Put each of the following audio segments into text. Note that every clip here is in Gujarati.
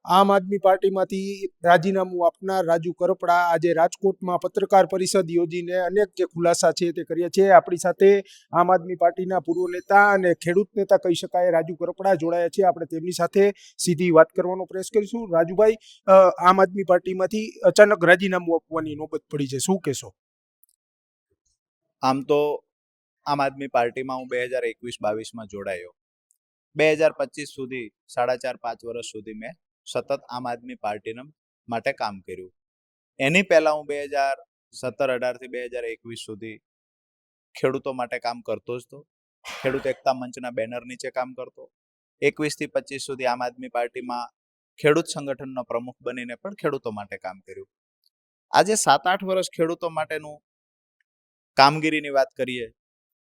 આમ આદમી પાર્ટીમાંથી રાજીનામું આપનાર રાજુ કરપડા આજે રાજકોટમાં પત્રકાર પરિષદ યોજીને અનેક જે ખુલાસા છે તે કર્યા છે. આપણી સાથે આમ આદમી પાર્ટીના પૂર્વ નેતા અને ખેડૂત નેતા કહી શકાય રાજુ કરપડા જોડાયા છે. આપણે તેમની સાથે સીધી વાત કરવાનો પ્રયાસ કરીશું. રાજુભાઈ, આમ આદમી પાર્ટીમાંથી અચાનક રાજીનામું આપવાની નોબત પડી છે, શું કહેશો? આમ તો આમ આદમી પાર્ટીમાં હું 2021-22માં જોડાયો. 2025 સુધી 4.5 વર્ષ સુધી મેં સતત આમ આદમી પાર્ટીના માટે કામ કર્યું. એની પહેલા હું 2017-18 થી 2021 સુધી ખેડૂતો માટે કામ કરતો જ હતો. ખેડૂત એકતા મંચના બેનર નીચે કામ કરતો. 21 થી 25 સુધી આમ આદમી પાર્ટીમાં ખેડૂત સંગઠનનો પ્રમુખ બનીને પણ ખેડૂતો માટે કામ કર્યું. આજે 7-8 વર્ષ ખેડૂતો માટેનું કામગીરીની વાત કરીએ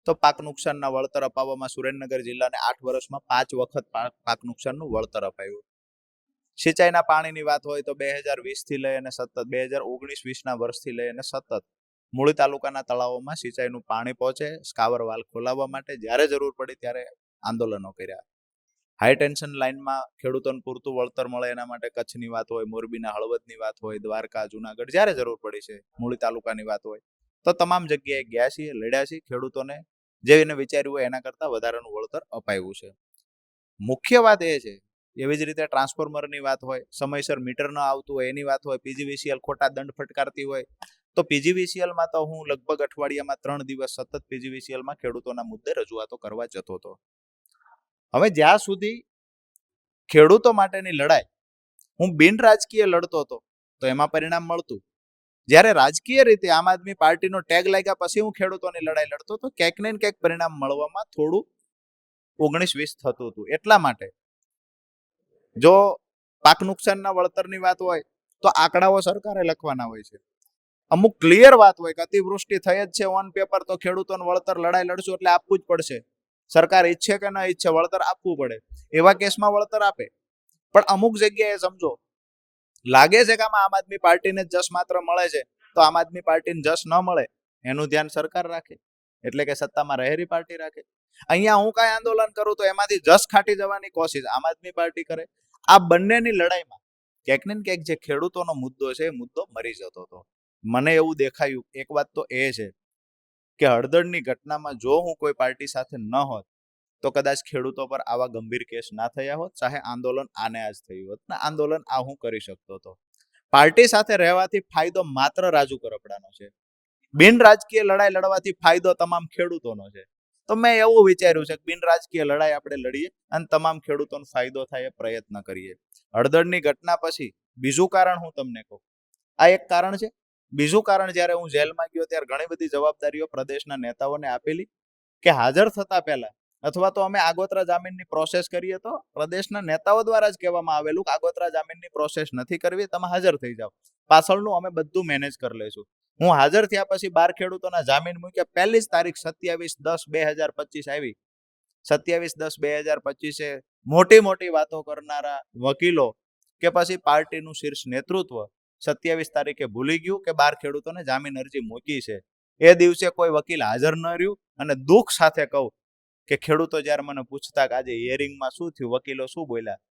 તો પાક નુકસાનના વળતર અપાવવામાં સુરેન્દ્રનગર જિલ્લાને 8 વર્ષમાં 5 વખત પાક નુકસાનનું વળતર અપાયું. સિંચાઈના પાણીની વાત હોય તો 2020 થી લઈ અને સતત 2019-20ના વર્ષથી લઈ અને સતત મૂળી તાલુકાના તળાવોમાં સિંચાઈનું પાણી પહોંચે, સ્કાવર વાલ ખોલાવવા માટે જ્યારે જરૂર પડી ત્યારે આંદોલનો કર્યા. હાઈ ટેન્શન લાઇનમાં ખેડૂતોને પૂરતું વળતર મળે એના માટે કચ્છની વાત હોય, મોરબીના હળવદની વાત હોય, દ્વારકા, જુનાગઢ, જ્યારે જરૂર પડી છે, મૂળી તાલુકાની વાત હોય તો તમામ જગ્યાએ ગયા છીએ, લડ્યા છીએ. ખેડૂતોને જે એને વિચાર્યું હોય એના કરતાં વધારાનું વળતર અપાયું છે. મુખ્ય વાત એ છે, એવી જ રીતે ટ્રાન્સફોર્મરની વાત હોય, સમયસર મીટર ન આવતું હોય એની વાત હોય, પીજીવીસીએલ ખોટા દંડ ફટકારતી હોય તો પીજીવીસીએલમાં તો હું લગભગ અઠવાડિયામાં 3 દિવસ સતત પીજીવીસીએલમાં ખેડૂતોના મુદ્દે રજૂઆતો કરવા જતો હતો. હવે જ્યાં સુધી ખેડૂતો માટેની લડાઈ હું બિન રાજકીય લડતો હતો તો એમાં પરિણામ મળતું. જ્યારે રાજકીય રીતે આમ આદમી પાર્ટીનો ટેગ લાગ્યા પછી હું ખેડૂતોની લડાઈ લડતો તો ક્યાંક ને ક્યાંક પરિણામ મળવામાં થોડું 19-20 થતું હતું. એટલા માટે જો પાક નુકસાનના વળતરની વાત હોય તો આંકડાઓ સરકારે લખવાના હોય છે. અમુક ક્લિયર વાત હોય કે અતિવૃષ્ટિ થઈ જ છે ઓન પેપર તો ખેડૂતોનું વળતર લડાઈ લડશું એટલે આપવું જ પડશે. સરકાર ઈચ્છે કે ન ઈચ્છે વળતર આપવું પડે. એવા કેસમાં વળતર આપે. પણ અમુક જગ્યાએ સમજો લાગે છે કે આમ આદમી પાર્ટીને જસ માત્ર મળે છે તો આમ આદમી પાર્ટીને જસ ન મળે એનું ધ્યાન સરકાર રાખે, એટલે કે સત્તામાં રહેરી પાર્ટી રાખે. અહીંયા હું કાંઈ આંદોલન કરું તો એમાંથી જસ ખાટી જવાની કોશિશ આમ આદમી પાર્ટી કરે. આ બંનેની લડાઈમાં ક્યાંક ને ક્યાંક જે ખેડૂતોનો મુદ્દો છે એ મુદ્દો મરી જતો હતો. મને એવું દેખાયું. એક વાત તો એ છે કે હળદરની ઘટનામાં જો હું કોઈ પાર્ટી સાથે ન હોત તો કદાચ ખેડૂતો પર આવા ગંભીર કેસ ના થયા હોત, ચાહે આંદોલન આને આજ થયું હોત ને આંદોલન આ હું કરી શકતો હતો. પાર્ટી સાથે રહેવાથી ફાયદો માત્ર રાજુ કરપડાનો છે. બિન રાજકીય લડાઈ લડવાથી ફાયદો તમામ ખેડૂતોનો છે. તો મેં એવું વિચાર્યું છે કે બિન રાજકીય લડાઈ આપણે લડીએ અને તમામ ખેડૂતોનો ફાયદો થાય એ પ્રયત્ન કરીએ. હળદરની ઘટના પછી બીજું કારણ હું તમને કહું, આ એક કારણ છે. બીજું કારણ, જ્યારે હું જેલમાં ગયો ત્યારે ઘણી બધી જવાબદારીઓ પ્રદેશના નેતાઓને આપેલી કે હાજર થતા પહેલા અથવા તો અમે આગોતરા જામીનની પ્રોસેસ કરીએ તો પ્રદેશના નેતાઓ દ્વારા જ કહેવામાં આવેલું કે આગોતરા જામીનની પ્રોસેસ નથી કરવી, તમે હાજર થઈ જાઓ, પાછળનું અમે બધું મેનેજ કરી લઈશું. હું હાજર થયા પછી 12 ખેડૂતોના જામીન મૂક્યા. પહેલી જ તારીખ 27/10/2025 આવી. 27/10/2025 મોટી મોટી વાતો કરનારા વકીલો કે પછી પાર્ટીનું શીર્ષ નેતૃત્વ 27 તારીખે ભૂલી ગયું કે 12 ખેડૂતોને જામીન અરજી મૂકી છે. એ દિવસે કોઈ વકીલ હાજર ન રહ્યું. અને દુઃખ સાથે કહું કે ખેડૂતો જ્યારે મને પૂછતા કે આજે હિયરિંગમાં શું થયું, વકીલો શું બોલ્યા,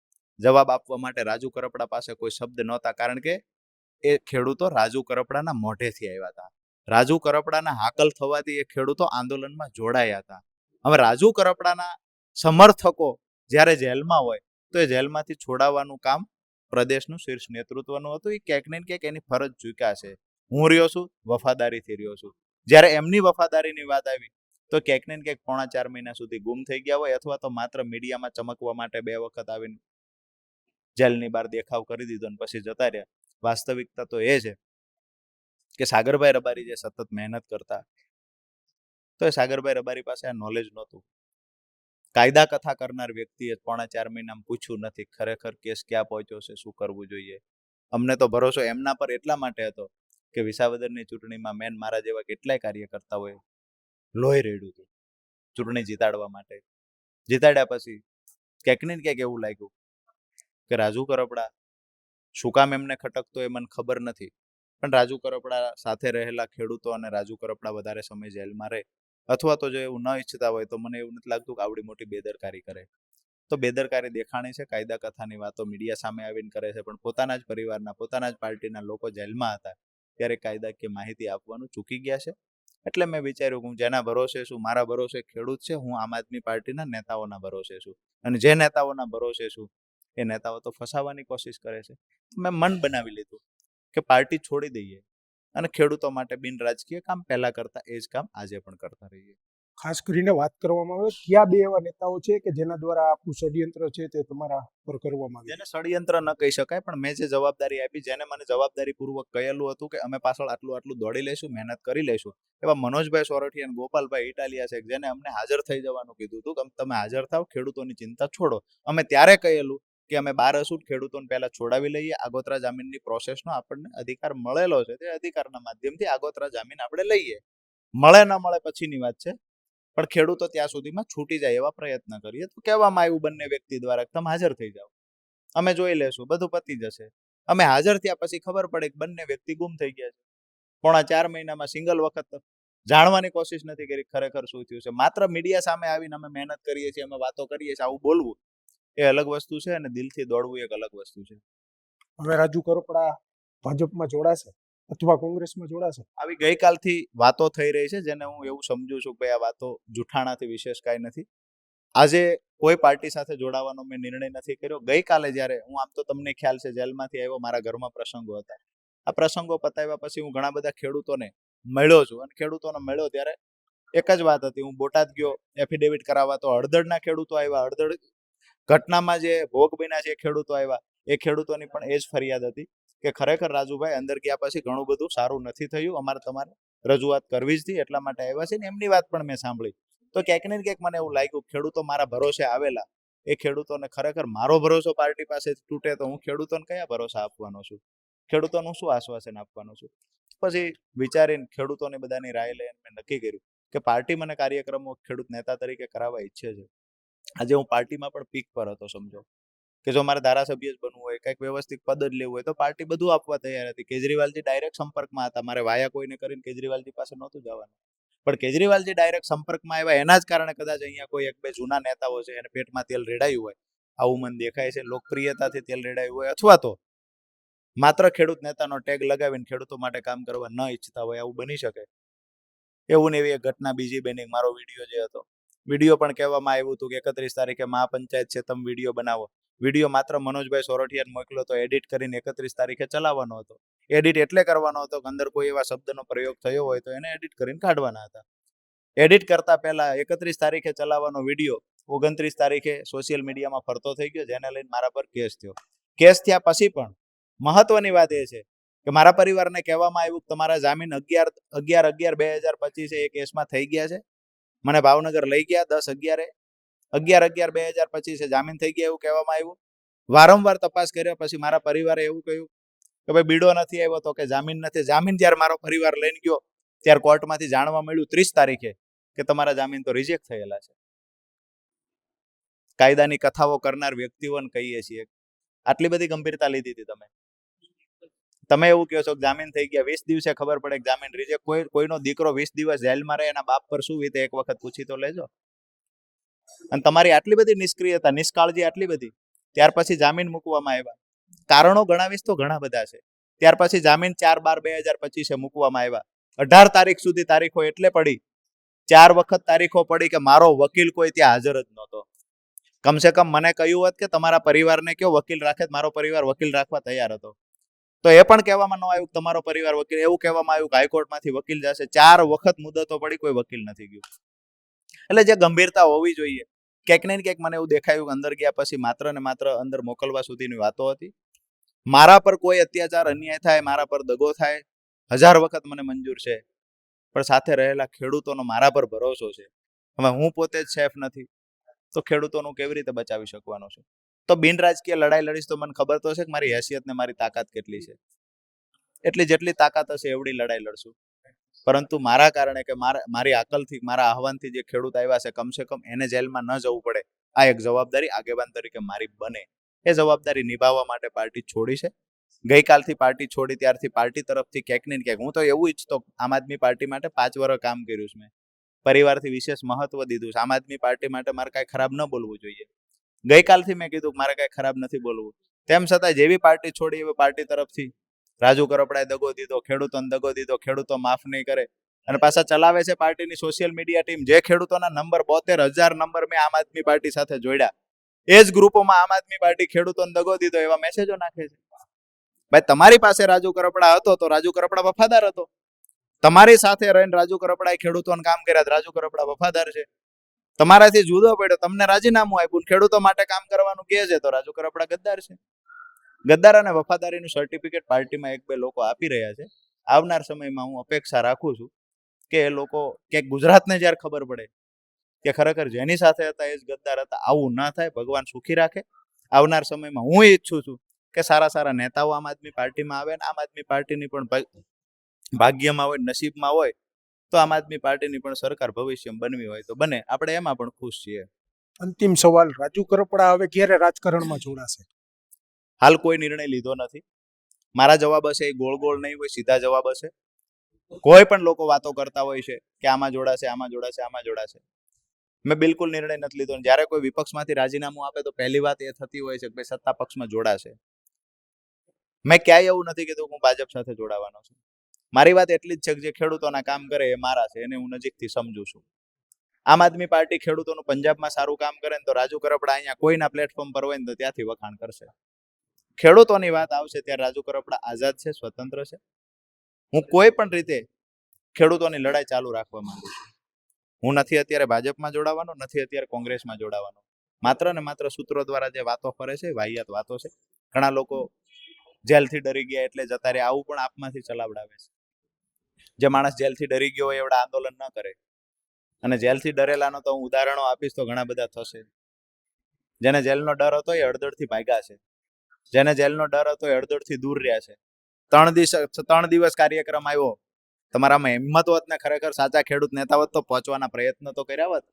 જવાબ આપવા માટે રાજુ કરપડા પાસે કોઈ શબ્દ નહોતા. કારણ કે એ ખેડૂતો રાજુ કરપડાના મોઢેથી આવ્યા હતા. રાજુ કરપડાના હાકલ થવાથી એ ખેડૂતો આંદોલનમાં જોડાયા હતા. હવે રાજુ કરપડાના સમર્થકો જ્યારે જેલમાં હોય તો એ જેલમાંથી છોડાવવાનું કામ પ્રદેશનું શીર્ષ નેતૃત્વનું હતું. એ ક્યાંક ને ક્યાંક એની ફરજ ચૂક્યા છે. હું રહ્યો છું, વફાદારીથી રહ્યો છું. જ્યારે એમની વફાદારીની વાત આવી તો ક્યાંક ને ક્યાંક 4.5 મહિના સુધી ગુમ થઈ ગયા હોય અથવા તો માત્ર મીડિયામાં ચમકવા માટે 2 વખત આવીને જેલની બહાર દેખાવ કરી દીધો અને પછી જતા રહ્યા. વાસ્તવિકતા તો એ છે કે સાગરભાઈ રબારી જે સતત મહેનત કરતા તો એ સાગરભાઈ રબારી પાસે આ નોલેજ નહોતું. કાયદા કથા કરનાર વ્યક્તિએ 4.5 મહિનામાં પૂછ્યું નથી ખરેખર કેસ ક્યાં પહોંચ્યો છે, શું કરવું જોઈએ. અમને તો ભરોસો એમના પર એટલા માટે હતો કે વિસાવદરની ચૂંટણીમાં મેન મારા જેવા કેટલાય કાર્યકર્તાઓએ લોહી રેડ્યું હતું ચૂંટણી જીતાડવા માટે. જીતાડ્યા પછી ક્યાંક ને ક્યાંક એવું લાગ્યું કે રાજુ કરપડા શું કામ એમને ખટકતો એ મને ખબર નથી, પણ રાજુ કરપડા સાથે રહેલા ખેડૂતો અને રાજુ કરપડા વધારે સમય જેલમાં રહે અથવા તો જો એવું ન ઈચ્છતા હોય તો મને એવું નથી લાગતું કે આવડી મોટી બેદરકારી કરે. તો બેદરકારી દેખાણી છે. કાયદા કથાની વાતો મીડિયા સામે આવીને કરે છે, પણ પોતાના જ પરિવારના, પોતાના જ પાર્ટીના લોકો જેલમાં હતા ત્યારે કાયદાકીય માહિતી આપવાનું ચૂકી ગયા છે. એટલે મેં વિચાર્યું કે હું જેના ભરોસે છું, મારા ભરોસે ખેડૂત છે, હું આમ આદમી પાર્ટીના નેતાઓના ભરોસે છું. અને જે નેતાઓના ભરોસે છું એ નેતાઓ તો ફસાવાની કોશિશ કરે છે. મેં મન બનાવી લીધું કે પાર્ટી છોડી દઈએ અને ખેડૂતો માટે બિન રાજકીય કામ પહેલા કરતા એ જ કામ આજે પણ કરતા રહીએ. ખાસ કરીને વાત કરવામાં આવે કયા બે એવા નેતાઓ છે કે જેના દ્વારા આખું ષડયંત્ર છે તે તમારા પર કરવામાં આવ્યું? જેને ષડયંત્ર ન કહી શકાય, પણ મેં જે જવાબદારી આપી, જેને મને જવાબદારી પૂર્વક કહેલું હતું કે અમે પાછળ આટલું આટલું દોડી લઈશું, મહેનત કરી લઈશું, એવા મનોજભાઈ સોરઠિયા અને ગોપાલભાઈ ઇટાલિયા છે, જેને અમને હાજર થઈ જવાનું કીધું હતું કે તમે હાજર થાવ, ખેડૂતોની ચિંતા છોડો. અમે ત્યારે કહેલું કે અમે 12 અસૂટ ખેડૂતોને પહેલા છોડાવી લઈએ, આગોતરા જામીનની પ્રોસેસનો આપણને અધિકાર મળેલો છે, તે અધિકારના માધ્યમથી આગોતરા જામીન આપણે લઈએ. મળે ન મળે પછીની વાત છે, પણ ખેડૂતો ત્યાં સુધીમાં છૂટી જાય એવા પ્રયત્ન કરીએ. તો કહેવામાં આવ્યું બંને વ્યક્તિ દ્વારા તમે હાજર થઈ જાઓ, અમે જોઈ લેશું, બધું પતી જશે. અમે હાજર થયા પછી ખબર પડે કે બંને વ્યક્તિ ગુમ થઈ ગયા છે. 4.5 મહિનામાં સિંગલ વખત જાણવાની કોશિશ નથી કરી ખરેખર શું થયું છે. માત્ર મીડિયા સામે આવીને અમે મહેનત કરીએ છીએ, અમે વાતો કરીએ છીએ, આવું બોલવું એ અલગ વસ્તુ છે અને દિલથી દોડવું એક અલગ વસ્તુ છે. હવે રાજુ કરપડા ભાજપમાં જોડાશે અથવા કોંગ્રેસમાં જોડાશે? આવી ગઈકાલથી વાતો થઈ રહી છે, જેને હું એવું સમજુ છું કે આ વાતો જૂઠાણાથી વિશેષ કાંઈ નથી. આજે કોઈ પાર્ટી સાથે જોડાવાનો મેં નિર્ણય નથી કર્યો. ગઈકાલે જ્યારે હું, આમ તો તમને ખ્યાલ છે, જેલમાંથી આવ્યો, મારા ઘરમાં પ્રસંગો હતા. આ પ્રસંગો પતાવ્યા પછી હું ઘણા બધા ખેડૂતોને મળ્યો છું, અને ખેડૂતોને મળ્યો ત્યારે એક જ વાત હતી. હું બોટાદ ગયો એફિડેવિટ કરાવવા, તો હળદરના ખેડૂતો આવ્યા. હળદળ ઘટનામાં જે ભોગ બન્યા છે એ ખેડૂતો આવ્યા. એ ખેડૂતોની પણ એ જ ફરિયાદ હતી કે ખરેખર રાજુભાઈ અંદર ગયા પછી ઘણું બધું સારું નથી થયું, અમારે તમારે રજૂઆત કરવી જ હતી, એટલા માટે આવ્યા છે. ને એમની વાત પણ મેં સાંભળી. તો ક્યાંક ને ક્યાંક મને એવું લાગ્યું ખેડૂતો મારા ભરોસે આવેલા, એ ખેડૂતોને ખરેખર મારો ભરોસો પાર્ટી પાસે તૂટે તો હું ખેડૂતોને કયા ભરોસા આપવાનો છું, ખેડૂતોનું શું આશ્વાસન આપવાનો છું? પછી વિચારીને ખેડૂતોની બધાની રાય લઈને મેં નક્કી કર્યું કે પાર્ટી મને કાર્યક્રમો ખેડૂત નેતા તરીકે કરાવવા ઈચ્છે છે. આજે હું પાર્ટીમાં પણ પીક પર હતો, સમજો કે જો મારે ધારાસભ્ય જ બનવું હોય, કંઈક વ્યવસ્થિત પદ જ લેવું હોય, તો પાર્ટી બધું આપવા તૈયાર હતી. કેજરીવાલજી ડાયરેક્ટ સંપર્કમાં હતા, મારે વાયા કોઈને કરીને કેજરીવાલજી પાસે નહોતું જવાનું. પણ કેજરીવાલજી ડાયરેક્ટ સંપર્કમાં આવ્યા, એના જ કારણે કદાચ અહીંયા કોઈ એક બે જૂના નેતાઓ છે એને પેટમાં તેલ રેડાયું હોય, આવું મને દેખાય છે. લોકપ્રિયતાથી તેલ રેડાયું હોય, અથવા તો માત્ર ખેડૂત નેતાનો ટેગ લગાવીને ખેડૂતો માટે કામ કરવા ન ઈચ્છતા હોય, આવું બની શકે. એવું ને એવી એક ઘટના બીજી બની. મારો વિડીયો જે હતો, વિડીયો પણ કહેવામાં આવ્યું હતું કે 31 તારીખે મહાપંચાયત છે, તમે વિડીયો બનાવો. વિડીયો માત્ર મનોજભાઈ સોરઠિયાને મોકલ્યો તો એડિટ કરીને 31 તારીખે ચલાવવાનો હતો. એડિટ એટલે કરવાનો હતો કે અંદર કોઈ એવા શબ્દનો પ્રયોગ થયો હોય તો એને એડિટ કરીને કાઢવાના હતા. એડિટ કરતા પહેલા 31 તારીખે ચલાવવાનો વિડીયો 29 તારીખે સોશિયલ મીડિયામાં ફરતો થઈ ગયો, જેને લઈને મારા પર કેસ થયો. કેસ થયા પછી પણ મહત્વની વાત એ છે કે મારા પરિવારને કહેવામાં આવ્યું કે તમારા જામીન 11/11/2025 એ કેસમાં થઈ ગયા છે. મને ભાવનગર લઈ ગયા 10/11/2025 જામીન થઈ ગયા એવું કહેવામાં આવ્યું. વારંવાર તપાસ કર્યા પછી મારા પરિવારે એવું કહ્યું કે ભાઈ બીડો નથી આવ્યો, તો કે જામીન નથી. જામીન જ્યારે મારો પરિવાર લઈને ગયો ત્યારે કોર્ટમાંથી જાણવા મળ્યું 30 તારીખે કે તમારા જામીન તો રિજેક્ટ થયેલા છે. કાયદાની કથાઓ કરનાર વ્યક્તિઓને કહીએ છીએ, આટલી બધી ગંભીરતા લીધી હતી તમે એવું કહો છો કે જામીન થઈ ગયા, 20 દિવસે ખબર પડે કે જામીન રિજેક્ટ. કોઈનો દીકરો 20 દિવસ જેલમાં રહે, એના બાપ પર શું વીતે એક વખત પૂછી તો લેજો. અને તમારી આટલી બધી નિષ્ક્રિયતા, નિષ્કાળજી આટલી બધી, ત્યાર પછી જામીન મૂકવામાં આવ્યા. કારણો ગણાવીશ તો ઘણા બધા છે. ત્યાર પછી જામીન 4/12/2025 મૂકવામાં આવ્યા. 18 તારીખ સુધી તારીખો એટલે પડી, 4 વખત તારીખો પડી કે મારો વકીલ કોઈ ત્યાં હાજર જ નહોતો. કમસે કમ મને કહ્યું હોત કે તમારા પરિવારને કયો વકીલ રાખે, મારો પરિવાર વકીલ રાખવા તૈયાર હતો. તો એ પણ કહેવામાં ન આવ્યું તમારો પરિવાર વકીલ, એવું કહેવામાં આવ્યું કે હાઈકોર્ટમાંથી વકીલ જશે. 4 વખત મુદતો પડી, કોઈ વકીલ નથી ગયું. એટલે જે ગંભીરતા હોવી જોઈએ, ક્યાંક ને ક્યાંક મને એવું દેખાયું કે અંદર ગયા પછી માત્ર ને માત્ર અંદર મોકલવા સુધીની વાતો હતી. મારા પર કોઈ અત્યાચાર અન્યાય થાય, મારા પર દગો થાય, 1000 વખત મને મંજૂર છે, પણ સાથે રહેલા ખેડૂતોનો મારા પર ભરોસો છે. હવે હું પોતે જ સેફ નથી તો ખેડૂતોનું કેવી રીતે બચાવી શકવાનો છું? તો બિન રાજકીય લડાઈ લડીશ તો મને ખબર તો છે કે મારી હેસિયત ને મારી તાકાત કેટલી છે. એટલી જેટલી તાકાત હશે એવડી લડાઈ લડશું. પરંતુ મારા કારણે કે મારી અકલથી, મારા આહવાનથી જે ખેડૂત આવ્યા છે, કમસે કમ એને જેલમાં ન જવું પડે, આ એક જવાબદારી આગેવાન તરીકે મારી બને. એ જવાબદારી નિભાવવા માટે પાર્ટી છોડી છે. ગઈકાલથી પાર્ટી છોડી ત્યારથી પાર્ટી તરફથી ક્યાંક ને ક્યાંક, હું તો એવું ઈચ્છતો, આમ આદમી પાર્ટી માટે 5 વર્ષ કામ કર્યું છે મેં, પરિવારથી વિશેષ મહત્વ દીધું છે. આમ આદમી પાર્ટી માટે મારે કાંઈ ખરાબ ન બોલવું જોઈએ. ગઈકાલથી મેં કીધું કે મારે કઈ ખરાબ નથી બોલવું, તેમ છતાં જેવી પાર્ટી છોડી એવી પાર્ટી તરફથી રાજુ કરપડાએ દગો દીધો, ખેડૂતોને દગો દીધો, ખેડૂતો માફ નહીં કરે અને પાછા ચલાવે છે પાર્ટીની સોશિયલ મીડિયા ટીમ. જે ખેડૂતોના નંબર 72,000 નંબર મેં આમ આદમી પાર્ટી સાથે જોડ્યા, એ જ ગ્રુપોમાં આમ આદમી પાર્ટી ખેડૂતોને દગો દીધો એવા મેસેજો નાખે છે. ભાઈ તમારી પાસે રાજુ કરપડા હતો તો રાજુ કરપડા વફાદાર હતો. તમારી સાથે રહીને રાજુ કરપડાએ ખેડૂતોને કામ કર્યા, રાજુ કરપડા વફાદાર છે. તમારાથી જુદો પડ્યો, તમને રાજીનામું આપ્યું, ખેડૂતો માટે કામ કરવાનું કહે છે તો રાજુ કરપડા ગદ્દાર છે. ગદ્દાર અને વફાદારીનું સર્ટિફિકેટ પાર્ટીમાં એક બે લોકો આપી રહ્યા છે. આવનાર સમયમાં હું અપેક્ષા રાખું છું કે એ લોકો ક્યાંક ગુજરાતને જ્યારે ખબર પડે કે ખરેખર જેની સાથે હતા એ જ ગદ્દાર હતા, આવું ના થાય, ભગવાન સુખી રાખે. આવનાર સમયમાં હું ઈચ્છું છું કે સારા સારા નેતાઓ આમ આદમી પાર્ટીમાં આવે ને આમ આદમી પાર્ટીની પણ ભાગ્યમાં હોય, નસીબમાં હોય તો આમ આદમી પાર્ટીની પણ સરકાર ભવિષ્યમાં બનવી હોય તો બને. આપણે એમાં પણ ખુશ છીએ. અંતિમ સવાલ, રાજુ કરપડા હવે ક્યારે રાજકારણમાં જોડાશે? હાલ કોઈ નિર્ણય લીધો નથી. મારા જવાબ હશે એ ગોળ ગોળ નહીં હોય, સીધા જવાબ હશે. કોઈ પણ લોકો વાતો કરતા હોય છે કે આમાં જોડાશે, આમાં જોડાશે, આમાં જોડાશે. મેં બિલકુલ નિર્ણય નથી લીધો. જ્યારે કોઈ વિપક્ષમાંથી રાજીનામું આપે તો પહેલી વાત એ થતી હોય છે કે ભાઈ સત્તા પક્ષમાં જોડાશે. મેં ક્યાંય એવું નથી કીધું હું ભાજપ સાથે જોડાવાનો છું. મારી વાત એટલી જ છે કે જે ખેડૂતોના કામ કરે એ મારા છે, એને હું નજીકથી સમજુ છું. આમ આદમી પાર્ટી ખેડૂતોનું પંજાબમાં સારું કામ કરે ને તો રાજુ કરપડા અહીંયા કોઈના પ્લેટફોર્મ પર હોય ને તો ત્યાંથી વખાણ કરશે. ખેડૂતોની વાત આવશે ત્યારે રાજુ કરપડા આઝાદ છે, સ્વતંત્ર છે. હું કોઈ પણ રીતે ખેડૂતોની લડાઈ ચાલુ રાખવા માંગુ છું. હું નથી અત્યારે ભાજપમાં જોડાવાનો, નથી અત્યારે કોંગ્રેસમાં જોડાવાનો. માત્ર ને માત્ર સૂત્રો દ્વારા જે વાતો ફરે છે વાહિયાત વાતો છે. ઘણા લોકો જેલથી ડરી ગયા એટલે જતા રહે, આવું પણ આપમાંથી ચલાવડાવે છે. જે માણસ જેલથી ડરી ગયો હોય એવડા આંદોલન ન કરે. અને જેલથી ડરેલાનો તો હું ઉદાહરણો આપીશ તો ઘણા બધા થશે. જેને જેલનો ડર હતો એ અડધડથી ભાગ્યા છે. જેને જેલનો ડર હતો એ અડધડથી દૂર રહ્યા છે. 3 દિવસ કાર્યક્રમ આવ્યો. તમારામાં હિંમત હોત ને ખરેખર સાચા ખેડૂત નેતા હોત તો પહોંચવાના પ્રયત્ન તો કર્યા હોત.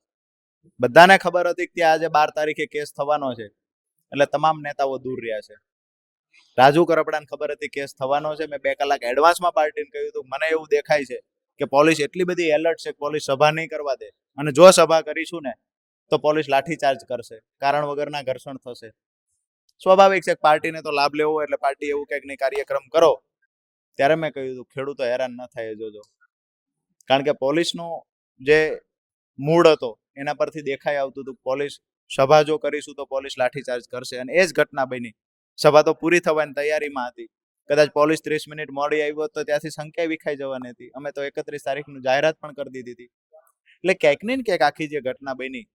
બધાને ખબર હતી કે ત્યાં આજે 12 તારીખે કેસ થવાનો છે એટલે તમામ નેતાઓ દૂર રહ્યા છે. રાજુ કરપડાને ખબર હતી કેસ થવાનો છે. મેં 2 કલાક એડવાન્સમાં પાર્ટીને કહ્યું હતું મને એવું દેખાય છે કે પોલીસ એટલી બધી એલર્ટ છે કે પોલીસ સભા નહીં કરવા દે, અને જો સભા કરીશું ને તો પોલીસ લાઠીચાર્જ કરશે, કારણ વગરના ઘર્ષણ થશે. સ્વાભાવિક છે પાર્ટીને તો લાભ લેવો એટલે પાર્ટી એવું કંઈક નહીં કાર્યક્રમ કરો. ત્યારે મેં કહ્યું હતું ખેડૂતો હેરાન ન થાય જોજો, કારણ કે પોલીસનો જે મૂડ હતો એના પરથી દેખાઈ આવતું હતું પોલીસ સભા જો કરીશું તો પોલીસ લાઠીચાર્જ કરશે. અને એ જ ઘટના બની. સભા તો પૂરી થવાની તૈયારીમાં હતી. કદાચ પોલીસ 30 મિનિટ મોડી આવી હોત તો ત્યાંથી સંખ્યા વિખાઈ જવાની હતી. અમે તો 31 તારીખનું જાહેરાત પણ કરી દીધી હતી. એટલે ક્યાંક ને ક્યાંક આખી જે ઘટના બની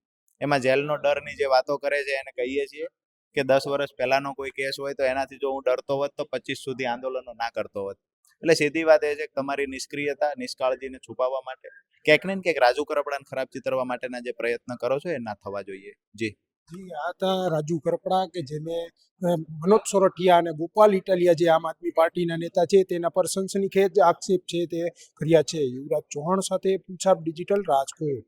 એમાં જેલનો ડરની જે વાતો કરે છે એને કહીએ છીએ કે 10 વર્ષ પહેલાનો કોઈ કેસ હોય તો એનાથી જો હું ડરતો હોત તો 25 સુધી આંદોલનો ના કરતો હોત. એટલે સીધી વાત એ છે કે તમારી નિષ્ક્રિયતા, નિષ્કાળજીને છુપાવવા માટે ક્યાંક ને ક્યાંક રાજુ કરપડાને ખરાબ ચિતરવા માટેના જે પ્રયત્ન કરો છો એ ના થવા જોઈએ. જી આ હતા રાજુ કરપડા કે જેને મનોજ સોરઠિયા અને ગોપાલ ઇટાલિયા જે આમ આદમી પાર્ટીના નેતા છે તેના પર સનસનીખેજ આક્ષેપ છે તે કર્યા છે. યુવરાજ ચૌહાણ સાથે પૂછાપ ડિજિટલ, રાજકોટ.